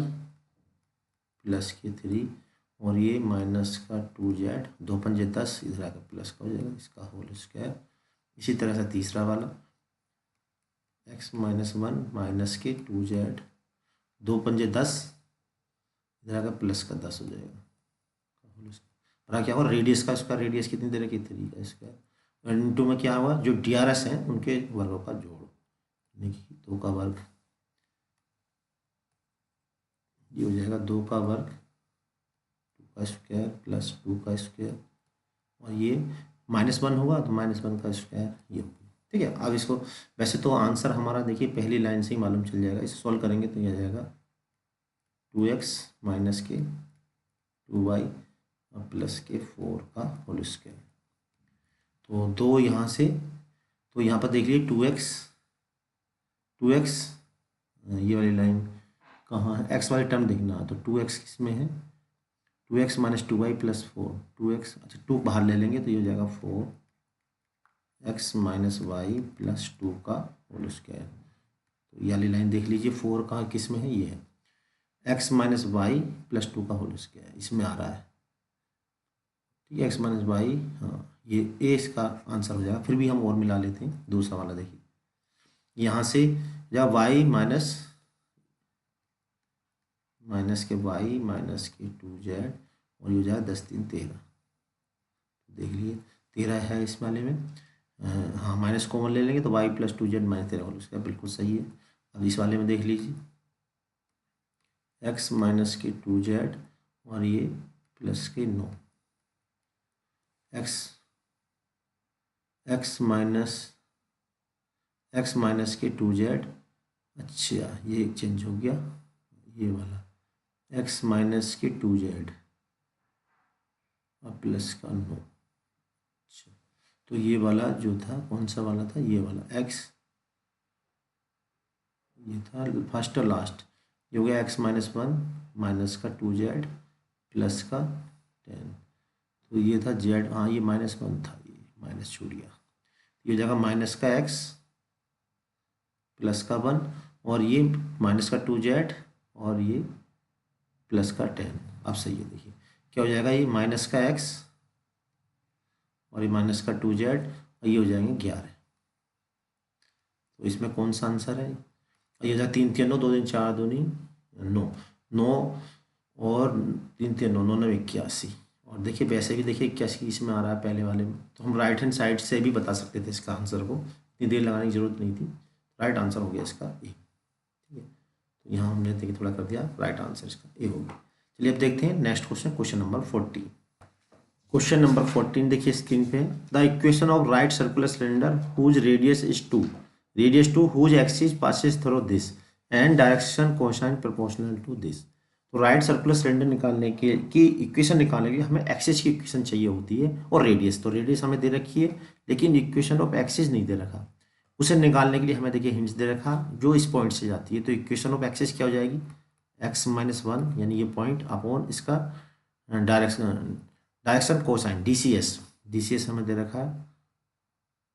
प्लस के 3 और ये माइनस का 2z 2 पंजे 10 इधर आकर प्लस का हो जाएगा इसका होल स्क्वायर। इसी तरह से तीसरा वाला x माइनस 1 माइनस के 2z 2 पंजे 10 इधर आकर प्लस का 10 हो जाएगा होल स्क्वायर। और क्या होगा रेडियस का स्क्वायर, रेडियस कितनी दे रखी 3 का स्क्वायर, इनटू में क्या हुआ जो DRS हैं उनके वर्गों का जोड़, यानी कि 2 का वर्ग, ये हो जाएगा 2 का वर्ग 2 का स्क्वायर प्लस 2 का स्क्वायर, और ये -1 होगा तो -1 का स्क्वायर ये होगा। ठीक है, अब इसको वैसे तो आंसर हमारा देखिए पहली लाइन से ही मालूम चल जाएगा, इसे सॉल्व करेंगे तो ये आ जाएगा 2x माइनस के 2y और प्लस के 4 का होल स्क्वायर। तो 2 यहाँ से, तो यहाँ पर देख लीजिए 2x ये वाली लाइन कहाँ है, x वाली टर्म देखना है, तो 2x किस में है 2x minus 2y plus 4, 2x अच्छा 2 बाहर ले लेंगे तो ये हो जाएगा 4x माइनस वाई प्लस 2 का होल स्क्वायर। तो ये वाली लाइन देख लीजिए 4 कहाँ किस में है, ये है x माइनस वाई प्लस 2 का होल स्क्वायर इसमें आ रहा है। ठीक है, x माइनस वाई, हाँ ये ए इसका आंसर हो जाएगा। फिर भी हम और मिला लेते हैं, दूसरा वाला देखिए यहाँ से जब y माइनस के y माइनस के 2z और ये हो जाएगा 10 3 13, देख लिए 13 है इस वाले में, हाँ माइनस कॉमन ले लेंगे तो y plus 2z minus 13 whole square बिल्कुल सही है। अब इस वाले में देख लीजिए x माइनस के 2z और ये प्लस के 9, x माइनस के 2z, अच्छा ये चेंज हो गया ये वाला x माइनस के 2z और प्लस का 9, अच्छा तो ये वाला जो था कौन सा वाला था, ये वाला x, ये था फर्स्ट और लास्ट, ये हो गया x माइनस 1 माइनस का 2z प्लस का 10, तो ये था जेड, हाँ ये -1 था, ये माइनस छूट गया, ये जगह माइनस का x प्लस का 1 और ये माइनस का 2z और ये प्लस का 10। अब सही है, देखिए क्या हो जाएगा, ये माइनस का x और ये माइनस का 2z और ये हो जाएंगे 11। तो इसमें कौन सा आंसर है, ये हो जाएगा 3 3 9, 2 3 4 2 9 9 और 3 3 9 9 9 81। और देखिए वैसे भी देखिए 81 इसमें आ रहा है पहले वाले में, तो हम राइट हैंड साइड से भी बता सकते थे इसका आंसर को, इतनी देर लगाने की जरूरत नहीं थी। राइट आंसर हो गया इसका ए। ठीक है, तो यहाँ हमने देखिए थोड़ा कर दिया, राइट आंसर इसका ए हो गया। चलिए अब देखते हैं next question, question number 14। Question number 14 देखिए स्क्रीन पे, the equation of right circular cylinder whose radius is 2, radius 2 whose axis passes through this and direction cosine proportional to this. तो राइट सर्कुलर सिलेंडर निकालने के की equation निकालने के लिए हमें एक्सिस की इक्वेशन चाहिए होती है और रेडियस, तो रेडियस हमें दे रखी है लेकिन इक्वेशन ऑफ एक्सिस नहीं दे रखा। उसे निकालने के लिए हमें देखिए हिंट्स दे रखा जो इस पॉइंट से जाती है, तो इक्वेशन ऑफ एक्सिस क्या हो जाएगी, x-1 यानी ये पॉइंट अपॉन इसका डायरेक्शन कोसाइन DCS हमें दे रखा है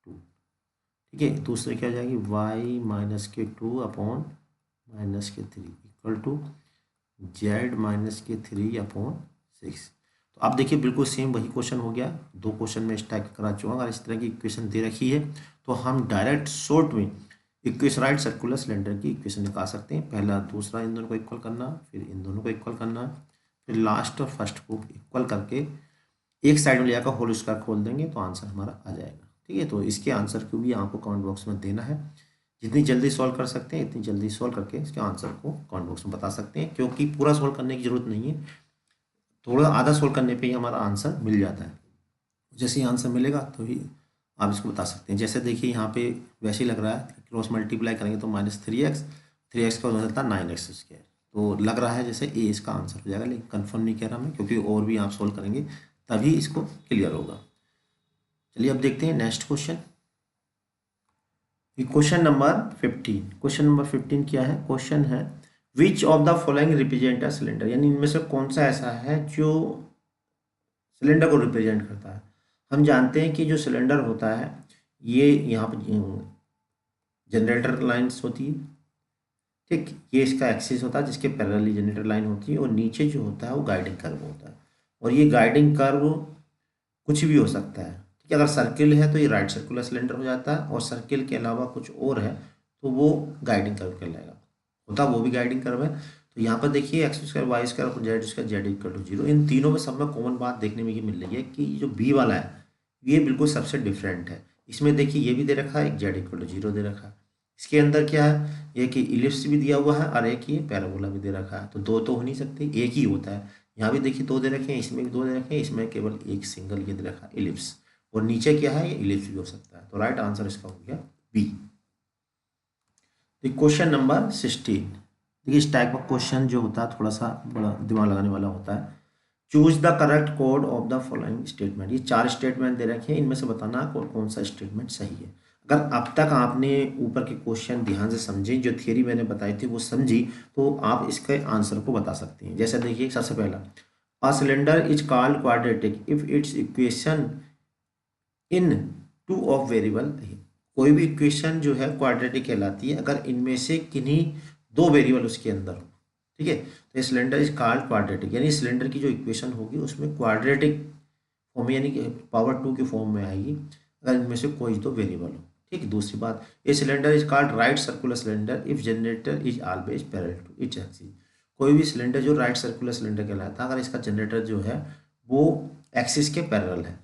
2। ठीक है, दूसरे क्या हो जाएगी y-2 upon -3 equal to z-3 upon 6। तो आप देखिए बिल्कुल सेम वही क्वेश्चन हो गया, दो क्वेश्चन में इस टाइप करा चुका। अगर इस तरह की इक्वेशन दे रखी है तो हम डायरेक्ट शॉर्ट में इक्वेशन राइट सर्कुलर सिलेंडर की इक्वेशन निकाल सकते हैं। पहला दूसरा इन दोनों को इक्वल करना, फिर इन दोनों को इक्वल करना, फिर लास्ट और फर्स्ट को इक्वल करके एक साइड में ले जाकर होल स्क्वायर खोल देंगे तो आंसर हमारा आ जाएगा। ठीक है, तो इसके आंसर को भी आपको कमेंट बॉक्स में देना है। जितनी जल्दी सॉल्व कर सकते हैं इतनी जल्दी सॉल्व करके इसके आंसर को कमेंट बॉक्स में बता सकते हैं, क्योंकि पूरा सॉल्व करने की जरूरत नहीं है, थोड़ा आधा सॉल्व करने पे ही हमारा आंसर मिल जाता है। जैसे ही आंसर मिलेगा तो ही आप इसको बता सकते हैं। जैसे देखिए यहाँ पे वैसे ही लग रहा है, क्रॉस मल्टीप्लाई करेंगे तो -3x का हो जाता है 9x², तो लग रहा है जैसे ए इसका आंसर हो जाएगा, लेकिन कंफर्म नहीं कह रहा मैं, क्योंकि और भी आप सॉल्व करेंगे तभी इसको क्लियर होगा। चलिए अब देखते हैं next question, question number 15। Question number 15 क्या है, क्वेश्चन है which of the following represent a cylinder, यानी इनमें से कौन सा ऐसा है जो सिलेंडर को रिप्रेजेंट करता है। हम जानते हैं कि जो सिलेंडर होता है ये यहाँ पर जनरेटर लाइन्स होती है, ठीक, ये इसका एक्सिस होता है जिसके पैरेलली जनरेटर लाइन होती है, और नीचे जो होता है वो गाइडिंग कर्व होता है। और ये गाइडिंग कर्व कुछ भी हो सकता है, ठीक है, अगर सर्किल है तो ये राइट सर्कुलर सिलेंडर हो जाता है, और सर्किल के अलावा कुछ और है तो वो गाइडिंग कर्व कहलाएगा, होता वो भी गाइडिंग कर्व है। तो यहाँ पर देखिए x² y² z z 0, इन तीनों में सब में कॉमन बात देखने में ये मिल रही है कि जो बी वाला है ये बिल्कुल सबसे डिफरेंट है। इसमें देखिए ये भी दे रखा है, एक z 0 दे रखा है, इसके अंदर क्या है, एक इलिप्स भी दिया हुआ है और एक ये पैराबोला भी दे रखा है, तो दो तो हो नहीं सकते, एक ही होता है। यहाँ भी देखिए दो दे रखे हैं, इसमें भी दो दे रखे हैं, इसमें केवल एक सिंगल ये दे रखा है इलिप्स, और नीचे क्या है, ये इलिप्स भी हो सकता है। तो राइट आंसर इसका हो गया बी। क्वेश्चन नंबर 16, देखिए इस टाइप का क्वेश्चन जो होता है थोड़ा सा बड़ा दिमाग लगाने वाला होता है। Choose the correct code of the following statement, ये 4 स्टेटमेंट दे रखे हैं, इनमें से बताना कौन सा स्टेटमेंट सही है। अगर अब तक आपने ऊपर के क्वेश्चन ध्यान से समझे, जो थियरी मैंने बताई थी वो समझी, तो आप इसके आंसर को बता सकते हैं। जैसे देखिए सबसे पहला, a cylinder is called quadratic if it's equation in 2 of variable, कोई भी इक्वेशन जो है क्वाड्रेटिक कहलाती है अगर इनमें से किन्हीं 2 वेरिएबल उसके अंदर हो। ठीक है, तो सिलेंडर इज कॉल्ड क्वाड्रेटिक, यानी सिलेंडर की जो इक्वेशन होगी उसमें क्वाड्रेटिक फॉर्म यानी कि पावर 2 के फॉर्म में आएगी अगर इनमें से कोई तो वेरिएबल हो। ठीक है, दूसरी बात, a cylinder is called right circular cylinder if generator is always parallel to its axis, कोई भी सिलेंडर जो राइट सर्कुलर सिलेंडर कहलाता है अगर इसका जनरेटर जो है वो एक्सिस के पैरेलल है।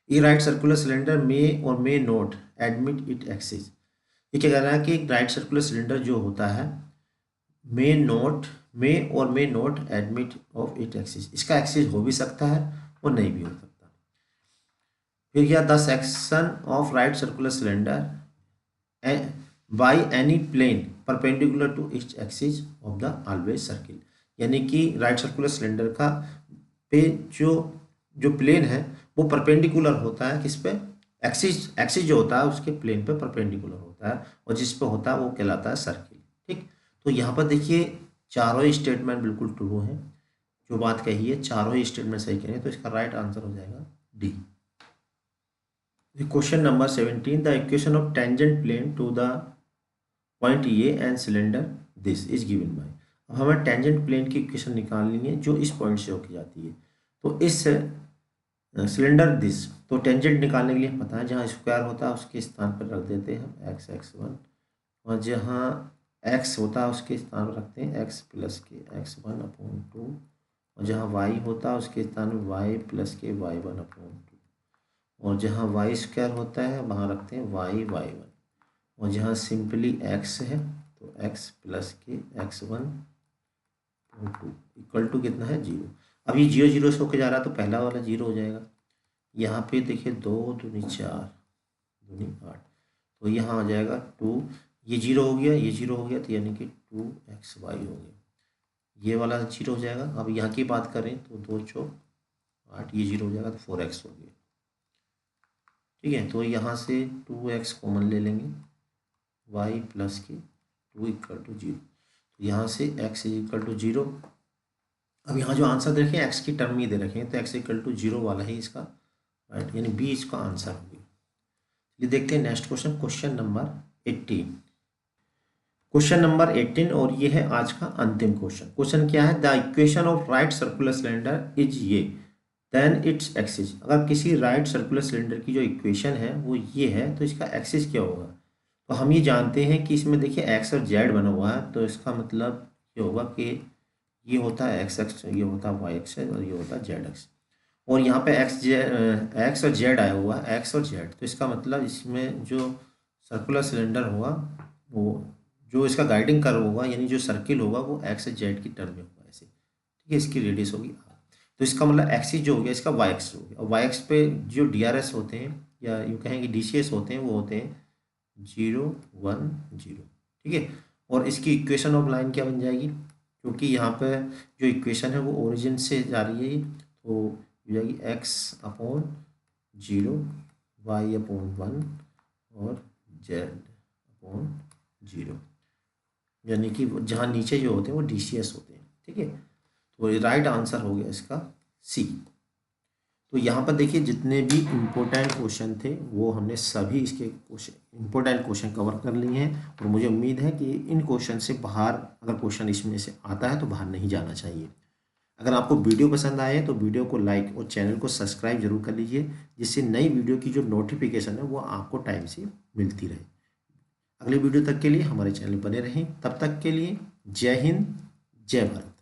ये राइट सर्कुलर सिलेंडर में और may not admit it axis, ये क्या कह रहा है कि राइट सर्कुलर सिलेंडर जो होता है मे और may not admit of it axis, इसका एक्सिस हो भी सकता है और नहीं भी हो सकता। फिर क्या, the section of right circular cylinder by any plane perpendicular to its axis of the always circle, यानी कि राइट सर्कुलर सिलेंडर का पे जो प्लेन है वो परपेंडिकुलर होता है किस पे, एक्सिस जो होता है उसके प्लेन पे परपेंडिकुलर होता है, और जिस पे होता है वो कहलाता है सर्किल। ठीक, तो यहाँ पर देखिए चारों स्टेटमेंट बिल्कुल ट्रू हैं, जो बात कही है चारों ही स्टेटमेंट सही करें, तो इसका राइट आंसर हो जाएगा d. Question number 17, the equation of tangent plane to the point a and cylinder this is given by. अब हमें टेंजेंट प्लेन की इक्वेशन निकालनी है जो इस पॉइंट से होकर जाती है। तो इस सिलेंडर दिस, तो टेंजेंट निकालने के लिए पता है जहाँ स्क्वायर होता है उसके स्थान पर रख देते हैं हम एक्स एक्स वन, और जहाँ एक्स होता है उसके स्थान पर रखते हैं एक्स प्लस के एक्स वन अपॉन टू, और जहाँ वाई होता है उसके स्थान पर वाई प्लस के वाई वन अपॉन टू, और जहाँ वाई स्क्वायर होता है वहाँ रखते हैं वाई वाई वन, और जहाँ सिंपली एक्स है तो एक्स प्लस के x one two equal to कितना है 0। अब ये 0 0 से होकर जा रहा है तो पहला वाला 0 हो जाएगा। यहाँ पे देखिए 2 दूनी 4 दूनी 8, तो यहाँ आ जाएगा 2, ये 0 हो गया, ये 0 हो गया, तो यानी कि 2xy हो गया, ये वाला 0 हो जाएगा। अब यहाँ की बात करें तो 2 4 8, ये 0 हो जाएगा तो 4x हो गया। ठीक है, तो यहाँ से 2x कॉमन ले लेंगे, y प्लस के 2 इक्वल टू 0, तो यहाँ से x इक्वल टू 0। अब यहाँ जो आंसर देखें x की टर्म ही दे रखे हैं, तो x इक्वल टू 0 वाला ही इसका राइट, यानी बी इसका आंसर हो गया। ये देखते हैं next question, question number 18। Question number 18 और ये है आज का अंतिम क्वेश्चन। क्वेश्चन क्या है, the equation of right circular cylinder is ये देन इट्स एक्सिस। अगर किसी राइट सर्कुलर सिलेंडर की जो इक्वेशन है वो ये है, तो इसका एक्सिस क्या होगा। तो हम ये जानते हैं कि इसमें देखिए एक्स और जेड बना हुआ है, तो इसका मतलब ये होगा कि ये होता है एक्स एक्स, ये होता है वाई एक्स और ये होता है जेड एक्स, और यहाँ पे एक्स और जेड आया हुआ है, एक्स और जेड, तो इसका मतलब इसमें जो सर्कुलर सिलेंडर होगा वो जो इसका गाइडिंग कर्व होगा यानी जो सर्किल होगा वो एक्स और जेड की टर्म में होगा ऐसे। ठीक है, इसकी रेडियस होगी आर, तो इसका मतलब एक्सिस जो हो गया इसका वाई एक्स हो गया, और वाई एक्स पे जो डी आर एस होते हैं या यूँ कहेंगे डी सी एस होते हैं वो होते हैं 0 1 0। ठीक है, और इसकी इक्वेशन ऑफ लाइन क्या बन जाएगी, क्योंकि यहाँ पे जो इक्वेशन है वो ओरिजिन से जा रही है, तो हो जाएगी एक्स अपॉन 0 वाई अपॉन 1 और जेड अपॉन 0, यानी कि जहाँ नीचे जो होते हैं वो डी सी एस होते हैं। ठीक है, तो राइट आंसर हो गया इसका सी। तो यहाँ पर देखिए जितने भी इम्पोर्टेंट क्वेश्चन थे वो हमने सभी इसके इम्पोर्टेंट क्वेश्चन कवर कर लिए हैं, और मुझे उम्मीद है कि इन क्वेश्चन से बाहर अगर क्वेश्चन इसमें से आता है तो बाहर नहीं जाना चाहिए। अगर आपको वीडियो पसंद आए तो वीडियो को लाइक और चैनल को सब्सक्राइब जरूर कर लीजिए, जिससे नई वीडियो की जो नोटिफिकेशन है वो आपको टाइम से मिलती रहे। अगली वीडियो तक के लिए हमारे चैनल बने रहें, तब तक के लिए जय हिंद जय भारत।